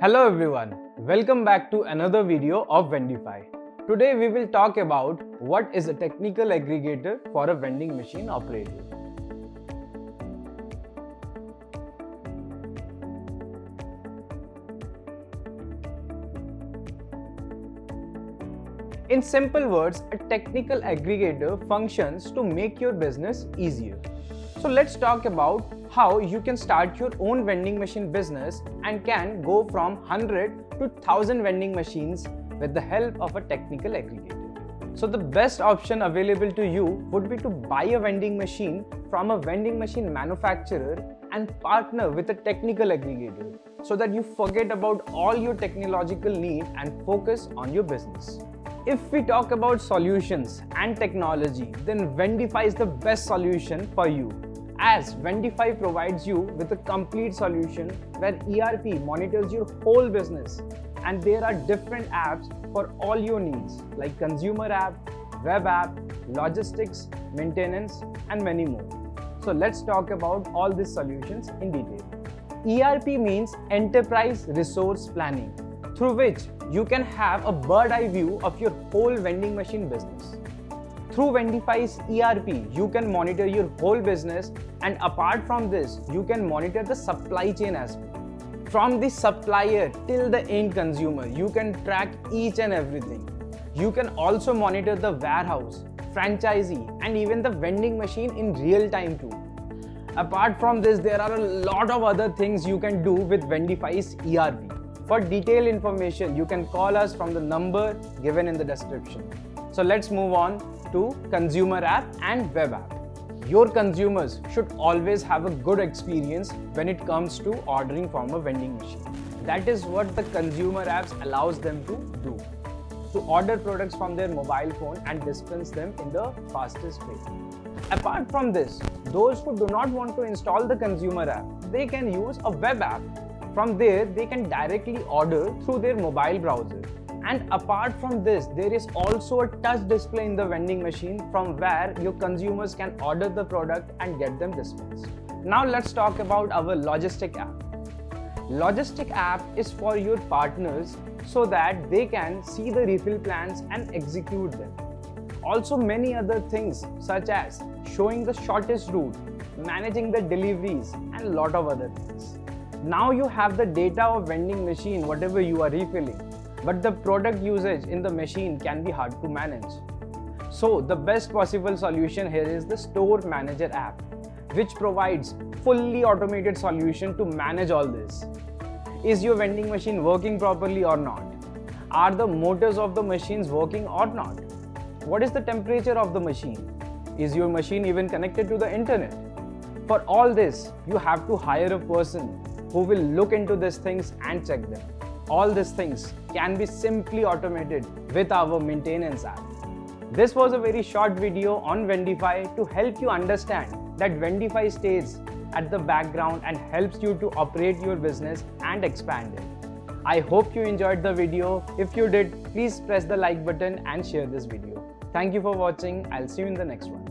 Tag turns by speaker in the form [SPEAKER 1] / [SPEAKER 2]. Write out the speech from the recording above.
[SPEAKER 1] Hello everyone, welcome back to another video of Vendify. Today we will talk about what is a technical aggregator for a vending machine operator. In simple words, a technical aggregator functions to make your business easier. So let's talk about how you can start your own vending machine business and can go from 100 to 1000 vending machines with the help of a technical aggregator. So the best option available to you would be to buy a vending machine from a vending machine manufacturer and partner with a technical aggregator so that you forget about all your technological need and focus on your business. If we talk about solutions and technology, then Vendify is the best solution for you, as Vendify provides you with a complete solution where ERP monitors your whole business and there are different apps for all your needs like consumer app, web app, logistics, maintenance and many more. So let's talk about all these solutions in detail. ERP means Enterprise Resource Planning, through which you can have a bird's eye view of your whole vending machine business. Through Vendify's ERP, you can monitor your whole business, and apart from this, you can monitor the supply chain as well. From the supplier till the end consumer, you can track each and everything. You can also monitor the warehouse, franchisee, and even the vending machine in real time too. Apart from this, there are a lot of other things you can do with Vendify's ERP. For detailed information, you can call us from the number given in the description. So let's move on to consumer app and web app. Your consumers should always have a good experience when it comes to ordering from a vending machine. That is what the consumer apps allows them to do. To order products from their mobile phone and dispense them in the fastest way. Apart from this, those who do not want to install the consumer app, they can use a web app. From there, they can directly order through their mobile browser. And apart from this, there is also a touch display in the vending machine from where your consumers can order the product and get them dispensed. Now let's talk about our logistic app. Logistic app is for your partners so that they can see the refill plans and execute them. Also many other things such as showing the shortest route, managing the deliveries and a lot of other things. Now you have the data of vending machine, whatever you are refilling, but the product usage in the machine can be hard to manage. So the best possible solution here is the Store Manager app, which provides fully automated solution to manage all this. Is your vending machine working properly or not? Are the motors of the machines working or not? What is the temperature of the machine? Is your machine even connected to the internet? For all this, you have to hire a person who will look into these things and check them. All these things can be simply automated with our maintenance app. This was a very short video on Vendify to help you understand that Vendify stays at the background and helps you to operate your business and expand it. I hope you enjoyed the video. If you did, please press the like button and share this video. Thank you for watching. I'll see you in the next one.